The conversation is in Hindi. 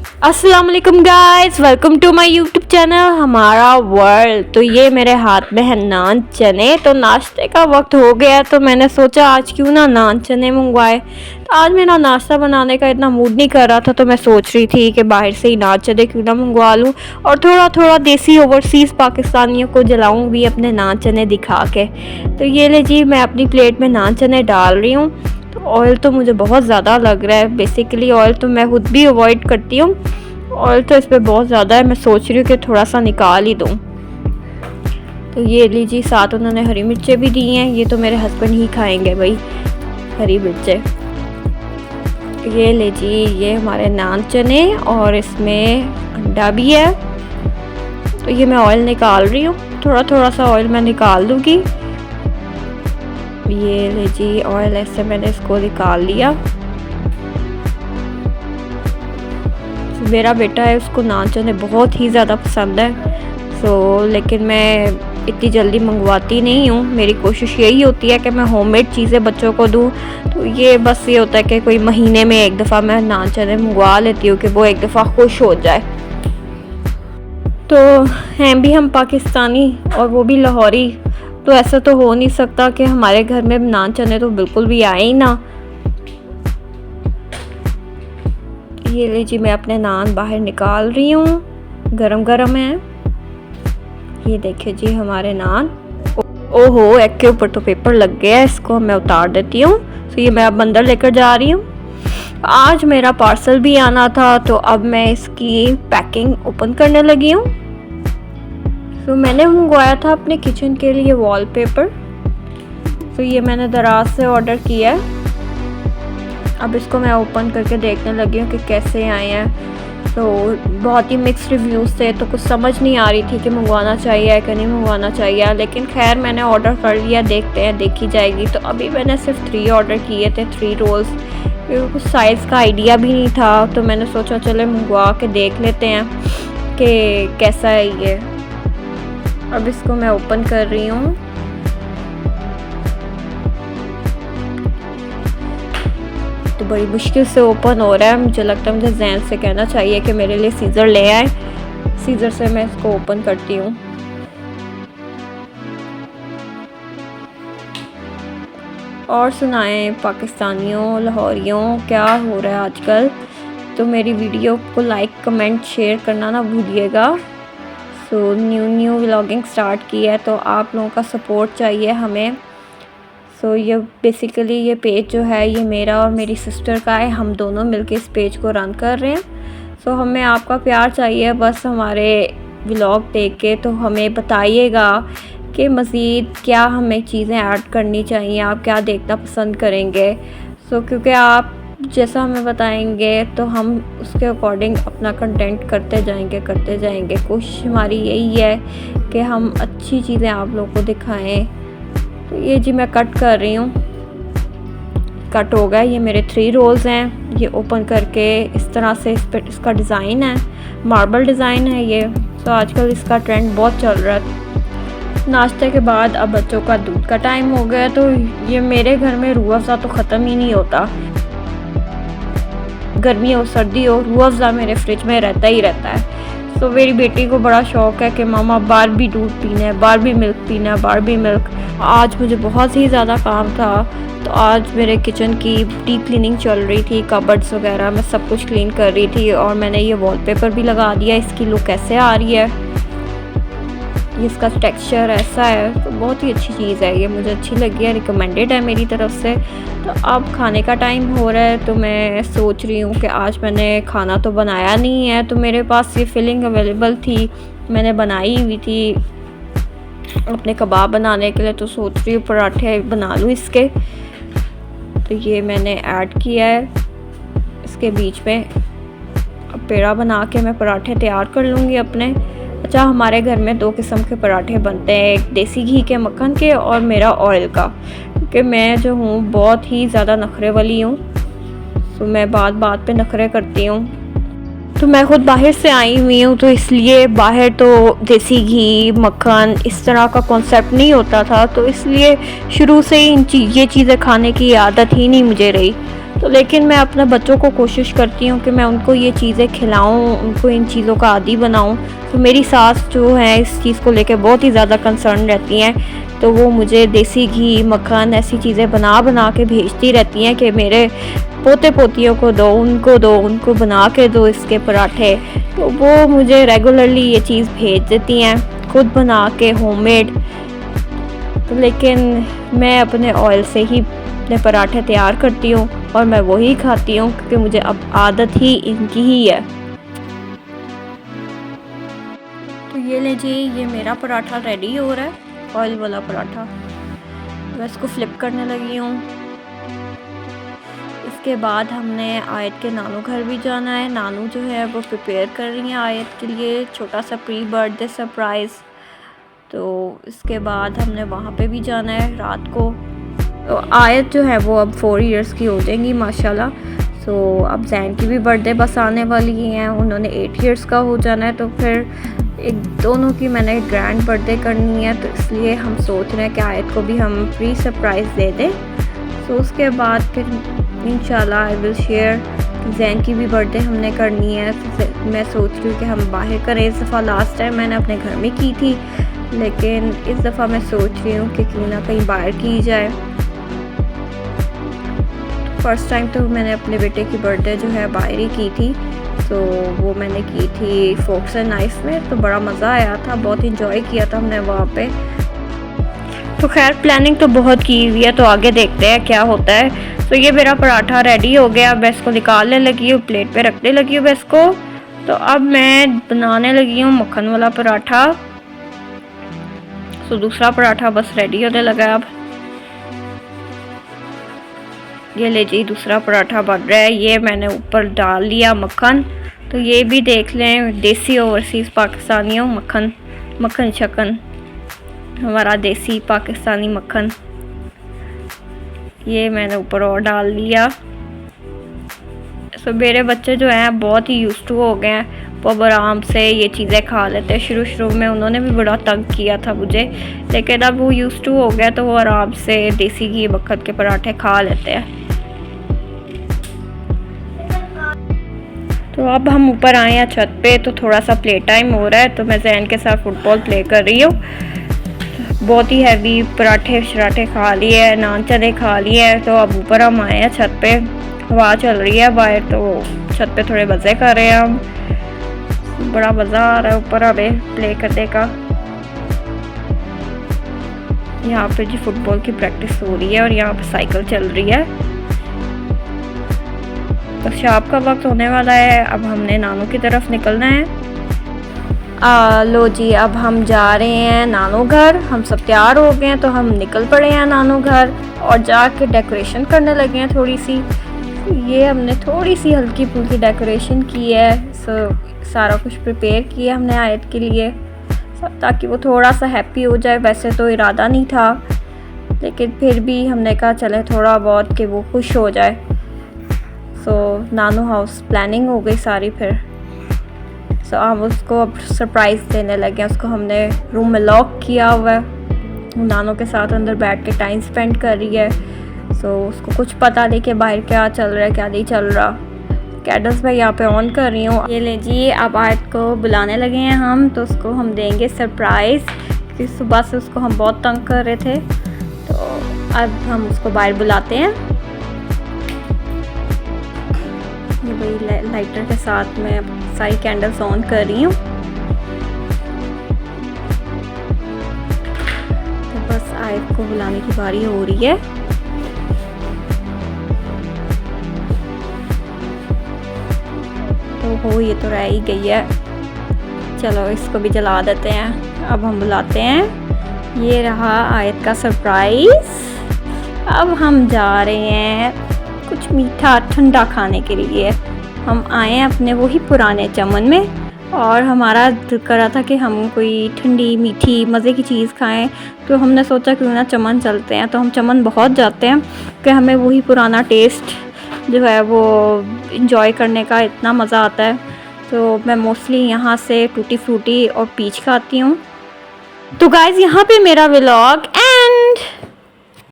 अस्सलाम वालेकुम guys, welcome to my YouTube channel हमारा वर्ल्ड। तो ये मेरे हाथ में है नान चने। तो नाश्ते का वक्त हो गया तो मैंने सोचा आज क्यों ना नान चने मंगवाए। तो आज मेरा नाश्ता बनाने का इतना मूड नहीं कर रहा था, तो मैं सोच रही थी कि बाहर से ही नान चने क्यों ना मंगवा लूँ और थोड़ा थोड़ा देसी ओवरसीज़ पाकिस्तानियों को जलाऊँ भी अपने नान चने दिखा के। तो ये ले जी, मैं अपनी प्लेट में नान चने डाल रही हूँ। तो ऑयल तो मुझे बहुत ज़्यादा लग रहा है। बेसिकली ऑयल तो मैं खुद भी अवॉइड करती हूँ, ऑयल तो इस पर बहुत ज़्यादा है। मैं सोच रही हूँ कि थोड़ा सा निकाल ही दूँ। तो ये लीजिए, साथ उन्होंने हरी मिर्चें भी दी हैं। ये तो मेरे हस्बैंड ही खाएंगे भाई, हरी मिर्चें। ये लीजिए, ये हमारे नान चने और इसमें अंडा भी है। तो ये मैं ऑयल निकाल रही हूँ, थोड़ा थोड़ा सा ऑयल मैं निकाल दूँगी। ये लीजिए ऑयल, ऐसे मैंने इसको निकाल लिया। मेरा बेटा है, उसको नान चने बहुत ही ज़्यादा पसंद है। लेकिन मैं इतनी जल्दी मंगवाती नहीं हूँ। मेरी कोशिश यही होती है कि मैं होममेड चीज़ें बच्चों को दूँ। तो ये बस ये होता है कि कोई महीने में एक दफ़ा मैं नान चने मंगवा लेती हूँ कि वो एक दफ़ा खुश हो जाए। तो हैं भी हम पाकिस्तानी और वो भी लाहौरी, तो ऐसा तो हो नहीं सकता कि हमारे घर में नान चने तो बिल्कुल भी आए ही ना। ये लीजिए, मैं अपने नान बाहर निकाल रही हूँ, गरम गरम है। ये देखिए जी हमारे नान। ओहो, एक के ऊपर तो पेपर लग गया है, इसको मैं उतार देती हूँ। तो ये मैं अब अंदर लेकर जा रही हूँ। आज मेरा पार्सल भी आना था, तो अब मैं इसकी पैकिंग ओपन करने लगी हूँ। तो मैंने मंगवाया था अपने किचन के लिए वॉलपेपर। तो ये मैंने दराज से ऑर्डर किया है। अब इसको मैं ओपन करके देखने लगी हूँ कि कैसे आए हैं। तो बहुत ही मिक्स रिव्यूज़ थे, तो कुछ समझ नहीं आ रही थी कि मंगवाना चाहिए कि नहीं मंगवाना चाहिए। लेकिन खैर मैंने ऑर्डर कर लिया, देखते हैं, देखी जाएगी। तो अभी मैंने सिर्फ 3 ऑर्डर किए थे, 3 रोल्स। क्योंकि कुछ साइज़ का आइडिया भी नहीं था, तो मैंने सोचा चलो मंगवा के देख लेते हैं कि कैसा है ये। अब इसको मैं ओपन कर रही हूँ। तो बड़ी मुश्किल से ओपन हो रहा है। मुझे लगता है मुझे जैन से कहना चाहिए कि मेरे लिए सीज़र ले आए। सीज़र से मैं इसको ओपन करती हूँ। और सुनाएं पाकिस्तानियों, लाहौरियों, क्या हो रहा है आजकल। तो मेरी वीडियो को लाइक, कमेंट, शेयर करना ना भूलिएगा। न्यू व्लॉगिंग स्टार्ट की है, तो आप लोगों का सपोर्ट चाहिए हमें। ये बेसिकली ये पेज जो है ये मेरा और मेरी सिस्टर का है। हम दोनों मिलके इस पेज को रन कर रहे हैं। हमें आपका प्यार चाहिए बस हमारे व्लॉग देख के। तो हमें बताइएगा कि मज़ीद क्या हमें चीज़ें ऐड करनी चाहिए, आप क्या देखना पसंद करेंगे। क्योंकि आप जैसा हमें बताएंगे तो हम उसके अकॉर्डिंग अपना कंटेंट करते जाएंगे। कोशिश हमारी यही है कि हम अच्छी चीज़ें आप लोगों को दिखाएं। तो ये जी मैं कट कर रही हूँ, कट हो गया। ये मेरे 3 रोल्स हैं। ये ओपन करके इस तरह से इसका डिज़ाइन है, मार्बल डिज़ाइन है ये। तो आजकल इसका ट्रेंड बहुत चल रहा है। नाश्ते के बाद अब बच्चों का दूध का टाइम हो गया। तो ये मेरे घर में रूह अफ़ज़ा तो ख़त्म ही नहीं होता। गर्मी हो सर्दी हो, रूह अफ़ज़ा मेरे फ्रिज में रहता ही रहता है। तो मेरी बेटी को बड़ा शौक़ है कि मामा बारबी दूध पीना है, बारबी मिल्क पीना है, बारबी मिल्क। आज मुझे बहुत ही ज़्यादा काम था, तो आज मेरे किचन की डीप क्लीनिंग चल रही थी। कबर्ड्स वगैरह मैं सब कुछ क्लीन कर रही थी। और मैंने ये वॉलपेपर भी लगा दिया। इसकी लुक कैसे आ रही है, इसका टेक्सचर ऐसा है। तो बहुत ही अच्छी चीज़ है ये, मुझे अच्छी लगी है, रिकमेंडेड है मेरी तरफ से। तो अब खाने का टाइम हो रहा है। तो मैं सोच रही हूँ कि आज मैंने खाना तो बनाया नहीं है, तो मेरे पास ये फिलिंग अवेलेबल थी, मैंने बनाई हुई थी अपने कबाब बनाने के लिए। तो सोच रही हूँ पराठे बना लूँ इसके। तो ये मैंने ऐड किया है इसके बीच में। अब पेड़ा बना के मैं पराठे तैयार कर लूँगी अपने। अच्छा, हमारे घर में 2 किस्म के पराठे बनते हैं, एक देसी घी के मक्खन के और मेरा ऑयल का। क्योंकि मैं जो हूँ बहुत ही ज़्यादा नखरे वाली हूँ। तो मैं बात पे नखरे करती हूँ। तो मैं खुद बाहर से आई हुई हूँ, तो इसलिए बाहर तो देसी घी, मक्खन इस तरह का कॉन्सेप्ट नहीं होता था। तो इसलिए शुरू से ही ये चीज़ें खाने की आदत ही नहीं मुझे रही। तो लेकिन मैं अपने बच्चों को कोशिश करती हूँ कि मैं उनको ये चीज़ें खिलाऊँ, उनको इन चीज़ों का आदी बनाऊँ। तो मेरी सास जो है इस चीज़ को लेकर बहुत ही ज़्यादा कंसर्न रहती हैं, तो वो मुझे देसी घी, मक्खन ऐसी चीज़ें बना के भेजती रहती हैं कि मेरे पोते पोतियों को दो, उनको बना के दो इसके पराठे। तो वो मुझे रेगुलरली ये चीज़ भेज देती हैं, खुद बना के होममेड। तो लेकिन मैं अपने ऑयल से ही अपने पराठे तैयार करती हूँ और मैं वही खाती हूँ, क्योंकि मुझे अब आदत ही इनकी ही है। तो ये लीजिए, ये मेरा पराठा रेडी हो रहा है, ऑयल वाला पराठा। मैं इसको फ्लिप करने लगी हूँ। इसके बाद हमने आयत के नानू घर भी जाना है। नानू जो है वो प्रिपेयर कर रही हैं आयत के लिए छोटा सा प्री बर्थडे सरप्राइज़। तो इसके बाद हमने वहाँ पे भी जाना है रात को। तो आयत जो है वो अब 4 इयर्स की हो जाएंगी माशाल्लाह। तो अब जैन की भी बर्थडे बस आने वाली हैं, उन्होंने 8 इयर्स का हो जाना है। तो फिर एक दोनों की मैंने ग्रैंड बर्थडे करनी है, तो इसलिए हम सोच रहे हैं कि आयत को भी हम प्री सरप्राइज़ दे दें। तो उसके बाद फिर इंशाल्लाह आई विल शेयर। जैन की भी बर्थडे हमने करनी है। मैं सोच रही हूँ कि हम बाहर करें। इस दफ़ा लास्ट टाइम मैंने अपने घर में की थी, लेकिन इस दफ़ा मैं सोच रही हूँ कि क्यों ना कहीं बाहर की जाए। फर्स्ट टाइम तो मैंने अपने बेटे की बर्थडे जो है बाहर ही की थी। तो वो मैंने की थी फोक्स एंड नाइफ में, तो बड़ा मज़ा आया था, बहुत इंजॉय किया था हमने वहाँ पे। तो खैर प्लानिंग तो बहुत की हुई है, तो आगे देखते हैं क्या होता है। तो ये मेरा पराठा रेडी हो गया। मैं इसको निकालने लगी हूँ, प्लेट पे रखने लगी हूँ मैं इसको। तो अब मैं बनाने लगी हूँ मक्खन वाला पराठा। तो दूसरा पराठा बस रेडी होने लगा है अब। ये ले जी, दूसरा पराठा बन रहा है। ये मैंने ऊपर डाल लिया मक्खन। तो ये भी देख लें, देसी ओवरसीज़ पाकिस्तानियों मक्खन शकन, हमारा देसी पाकिस्तानी मक्खन, ये मैंने ऊपर और डाल लिया। तो मेरे बच्चे जो हैं बहुत ही यूज्ड टू हो गए हैं, वो आराम से ये चीज़ें खा लेते हैं। शुरू में उन्होंने भी बड़ा तंग किया था मुझे, लेकिन अब वो यूज्ड टू हो गया, तो वो आराम से देसी घी मक्खन के पराठे खा लेते हैं। तो अब हम ऊपर आए हैं छत पे, तो थोड़ा सा प्ले टाइम हो रहा है। तो मैं जैन के साथ फुटबॉल प्ले कर रही हूँ। बहुत ही हैवी पराठे शराठे खा लिए, नान चने खा लिए। तो अब ऊपर हम आए हैं छत पे, हवा चल रही है बाहर, तो छत पे थोड़े मज़े कर रहे हैं हम। बड़ा मज़ा आ रहा है ऊपर हमें प्ले करने का। यहाँ पे जी फुटबॉल की प्रैक्टिस हो रही है और यहाँ पे साइकिल चल रही है। तो शाम का वक्त होने वाला है, अब हमने नानू की तरफ निकलना है। लो जी, अब हम जा रहे हैं नानू घर। हम सब तैयार हो गए हैं, तो हम निकल पड़े हैं नानू घर और जाके डेकोरेशन करने लगे हैं थोड़ी सी। ये हमने थोड़ी सी हल्की फुल्की डेकोरेशन की है। सारा कुछ प्रिपेयर किया हमने आयत के लिए, ताकि वो थोड़ा सा हैप्पी हो जाए। वैसे तो इरादा नहीं था, लेकिन फिर भी हमने कहा चले थोड़ा बहुत कि वो खुश हो जाए। नानू हाउस प्लानिंग हो गई सारी फिर। हम उसको अब सरप्राइज़ देने लगे हैं। उसको हमने रूम में लॉक किया हुआ है, नानू के साथ अंदर बैठ के टाइम स्पेंड कर रही है। उसको कुछ पता नहीं कि बाहर क्या चल रहा है क्या नहीं चल रहा। कैंडल्स मैं यहाँ पे ऑन कर रही हूँ। ये लीजिए, अब आयत को बुलाने लगे हैं हम, तो उसको हम देंगे सरप्राइज़, क्योंकि सुबह से उसको हम बहुत तंग कर रहे थे। तो अब हम उसको बाहर बुलाते हैं। ये वही लाइटर के साथ मैं सारी कैंडल्स ऑन कर रही हूँ। तो बस आयत को बुलाने की बारी हो रही है। हो ये तो रह ही गई है, चलो इसको भी जला देते हैं। अब हम बुलाते हैं। ये रहा आयत का सरप्राइज़। अब हम जा रहे हैं कुछ मीठा ठंडा खाने के लिए। हम आए हैं अपने वही पुराने चमन में, और हमारा दिल कर रहा था कि हम कोई ठंडी मीठी मज़े की चीज़ खाएं। तो हमने सोचा क्यों ना चमन चलते हैं। तो हम चमन बहुत जाते हैं कि हमें वही पुराना टेस्ट जो है वो इंजॉय करने का इतना मज़ा आता है। तो मैं मोस्टली यहाँ से टूटी फ्रूटी और पीच खाती हूँ। तो गाइज़, यहाँ पे मेरा व्लॉग